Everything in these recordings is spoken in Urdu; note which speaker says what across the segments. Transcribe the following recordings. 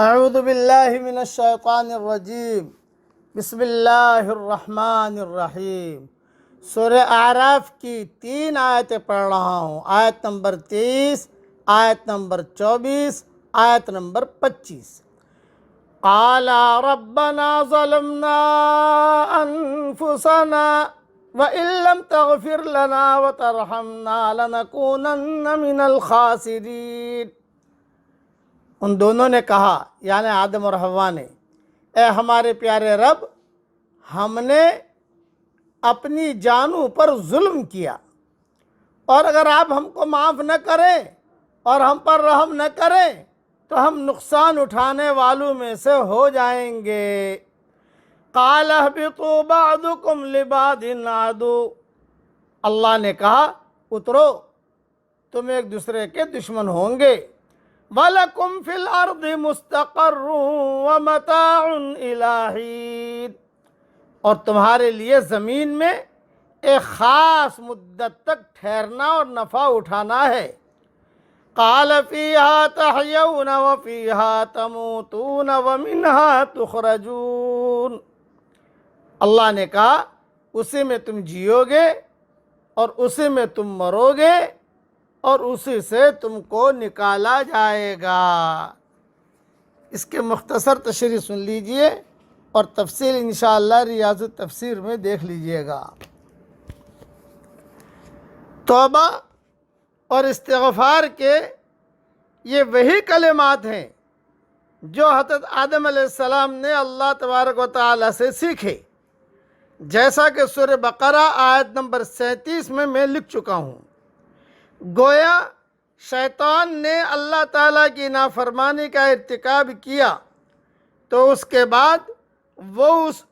Speaker 1: اعوذ باللہ من الشیطان الرجیم بسم اللہ الرحمن الرحیم۔ سورہ اعراف کی 3 آیتیں پڑھ رہا ہوں۔ آیت نمبر 23، آیت نمبر 24، آیت نمبر 25۔ قال ربنا ظلمنا انفسنا وَإِن لَّمْ تَغْفِرْ لَنَا وَتَرْحَمْنَا لَنَكُونَنَّ مِنَ الْخَاسِرِينَ۔ ان دونوں نے کہا، یعنی آدم اور حوا نے، اے ہمارے پیارے رب، ہم نے اپنی جانوں پر ظلم کیا، اور اگر آپ ہم کو معاف نہ کریں اور ہم پر رحم نہ کریں تو ہم نقصان اٹھانے والوں میں سے ہو جائیں گے۔ قال اهبطوا بعضكم لبعض عدو، اللہ نے کہا اترو، تم ایک دوسرے کے دشمن ہوں گے۔ وَلَكُمْ فِي الْأَرْضِ مُسْتَقَرٌّ وَمَتَاعٌ إِلَىٰ حِينٍ، اور تمہارے لیے زمین میں ایک خاص مدت تک ٹھہرنا اور نفع اٹھانا ہے۔ قَالَ فِيهَا تَحْيَوْنَ وَفِيهَا تَمُوتُونَ وَمِنْهَا تُخْرَجُونَ، اللہ نے کہا اسی میں تم جیو گے اور اسی میں تم مرو گے اور اسی سے تم کو نکالا جائے گا۔ اس کے مختصر تشریح سن لیجئے اور تفصیل انشاءاللہ ریاض التفسیر میں دیکھ لیجئے گا۔ توبہ اور استغفار کے یہ وہی کلمات ہیں جو حضرت آدم علیہ السلام نے اللہ تبارک و تعالی سے سیکھے، جیسا کہ سورہ بقرہ آیت نمبر 37 میں لکھ چکا ہوں۔ گویا شیطان نے اللہ تعالیٰ کی نافرمانی کا ارتکاب کیا تو اس کے بعد وہ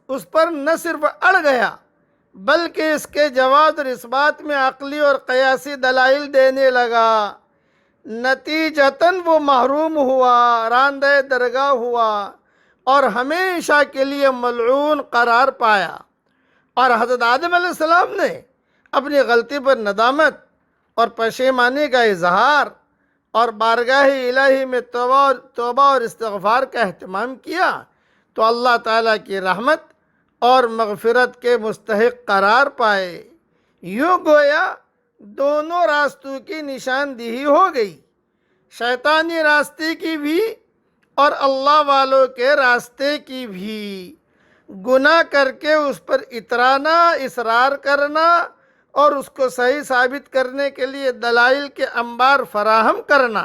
Speaker 1: اس پر نہ صرف اڑ گیا بلکہ اس کے جواز اور اس بات میں عقلی اور قیاسی دلائل دینے لگا۔ نتیجتاً وہ محروم ہوا، راندہ درگاہ ہوا اور ہمیشہ کے لیے ملعون قرار پایا۔ اور حضرت آدم علیہ السلام نے اپنی غلطی پر ندامت اور پشیمانی کا اظہار اور بارگاہ الہی میں توبہ اور استغفار کا اہتمام کیا تو اللہ تعالیٰ کی رحمت اور مغفرت کے مستحق قرار پائے۔ یوں گویا دونوں راستوں کی نشاندہی ہو گئی، شیطانی راستے کی بھی اور اللہ والوں کے راستے کی بھی۔ گناہ کر کے اس پر اترانا، اصرار کرنا اور اس کو صحیح ثابت کرنے کے لیے دلائل کے انبار فراہم کرنا،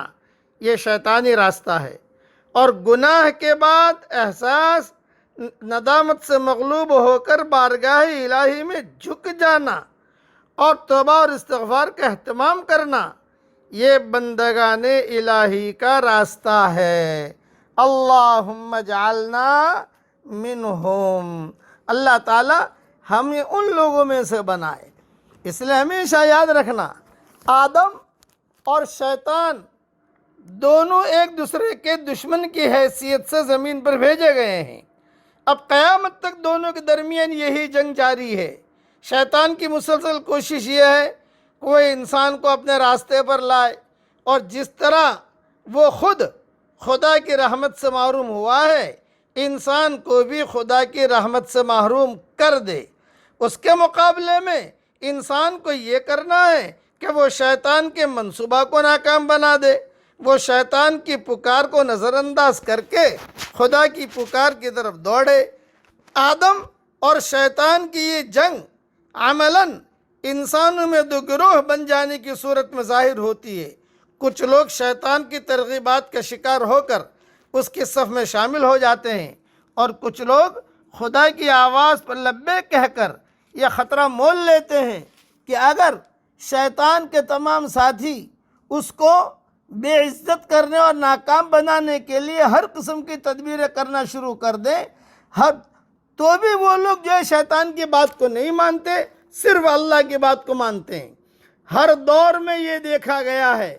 Speaker 1: یہ شیطانی راستہ ہے۔ اور گناہ کے بعد احساس ندامت سے مغلوب ہو کر بارگاہ الہی میں جھک جانا اور توبہ اور استغفار کا اہتمام کرنا، یہ بندگان الہی کا راستہ ہے۔ اللہم اجعلنا منہم، اللہ تعالیٰ ہمیں ان لوگوں میں سے بنائے۔ اس لیے ہمیشہ یاد رکھنا، آدم اور شیطان دونوں ایک دوسرے کے دشمن کی حیثیت سے زمین پر بھیجے گئے ہیں۔ اب قیامت تک دونوں کے درمیان یہی جنگ جاری ہے۔ شیطان کی مسلسل کوشش یہ ہے کہ وہ انسان کو اپنے راستے پر لائے، اور جس طرح وہ خود خدا کی رحمت سے محروم ہوا ہے، انسان کو بھی خدا کی رحمت سے محروم کر دے۔ اس کے مقابلے میں انسان کو یہ کرنا ہے کہ وہ شیطان کے منصوبہ کو ناکام بنا دے، وہ شیطان کی پکار کو نظر انداز کر کے خدا کی پکار کی طرف دوڑے۔ آدم اور شیطان کی یہ جنگ عملاً انسانوں میں دو گروہ بن جانے کی صورت میں ظاہر ہوتی ہے۔ کچھ لوگ شیطان کی ترغیبات کا شکار ہو کر اس کی صف میں شامل ہو جاتے ہیں، اور کچھ لوگ خدا کی آواز پر لبیک کہہ کر یہ خطرہ مول لیتے ہیں کہ اگر شیطان کے تمام ساتھی اس کو بے عزت کرنے اور ناکام بنانے کے لیے ہر قسم کی تدبیریں کرنا شروع کر دیں، تو بھی وہ لوگ جو ہے شیطان کی بات کو نہیں مانتے، صرف اللہ کی بات کو مانتے ہیں۔ ہر دور میں یہ دیکھا گیا ہے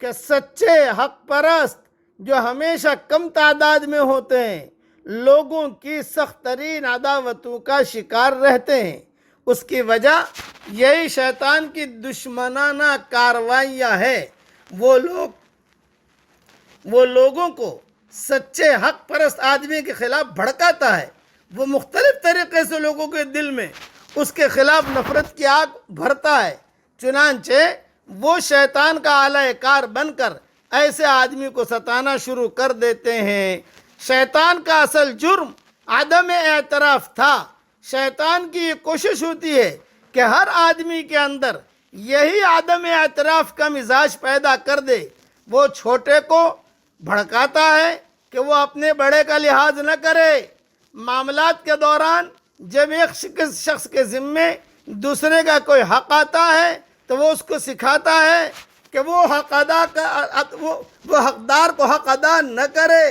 Speaker 1: کہ سچے حق پرست جو ہمیشہ کم تعداد میں ہوتے ہیں، لوگوں کی سخت ترین عداوتوں کا شکار رہتے ہیں۔ اس کی وجہ یہی شیطان کی دشمنانہ کارروائیاں ہیں۔ وہ لوگوں کو سچے حق پرست آدمی کے خلاف بھڑکاتا ہے، وہ مختلف طریقے سے لوگوں کے دل میں اس کے خلاف نفرت کی آگ بھرتا ہے۔ چنانچہ وہ شیطان کا اعلی کار بن کر ایسے آدمی کو ستانا شروع کر دیتے ہیں۔ شیطان کا اصل جرم عدم اعتراف تھا۔ شیطان کی یہ کوشش ہوتی ہے کہ ہر آدمی کے اندر یہی عدم اعتراف کا مزاج پیدا کر دے۔ وہ چھوٹے کو بھڑکاتا ہے کہ وہ اپنے بڑے کا لحاظ نہ کرے۔ معاملات کے دوران جب ایک شخص کے ذمے دوسرے کا کوئی حق آتا ہے تو وہ اس کو سکھاتا ہے کہ وہ حقدار کو حق ادا نہ کرے۔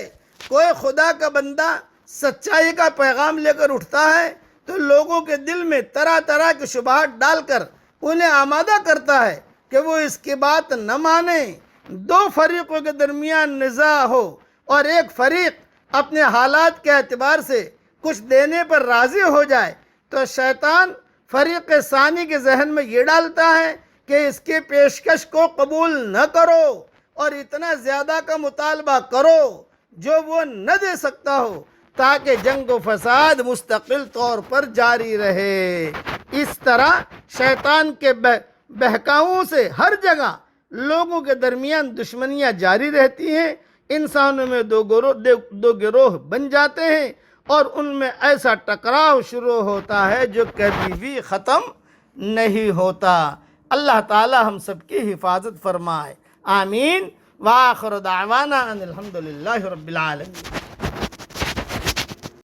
Speaker 1: کوئی خدا کا بندہ سچائی کا پیغام لے کر اٹھتا ہے تو لوگوں کے دل میں طرح طرح کی شبہات ڈال کر انہیں آمادہ کرتا ہے کہ وہ اس کی بات نہ مانیں۔ دو فریقوں کے درمیان نزاع ہو اور ایک فریق اپنے حالات کے اعتبار سے کچھ دینے پر راضی ہو جائے تو شیطان فریق ثانی کے ذہن میں یہ ڈالتا ہے کہ اس کی پیشکش کو قبول نہ کرو اور اتنا زیادہ کا مطالبہ کرو جو وہ نہ دے سکتا ہو، تاکہ جنگ و فساد مستقل طور پر جاری رہے۔ اس طرح شیطان کے بہکاووں سے ہر جگہ لوگوں کے درمیان دشمنیاں جاری رہتی ہیں۔ انسانوں میں دو گروہ بن جاتے ہیں اور ان میں ایسا ٹکراؤ شروع ہوتا ہے جو کبھی بھی ختم نہیں ہوتا۔ اللہ تعالی ہم سب کی حفاظت فرمائے، آمین۔ وآخر دعوانا ان الحمدللہ رب العالمین۔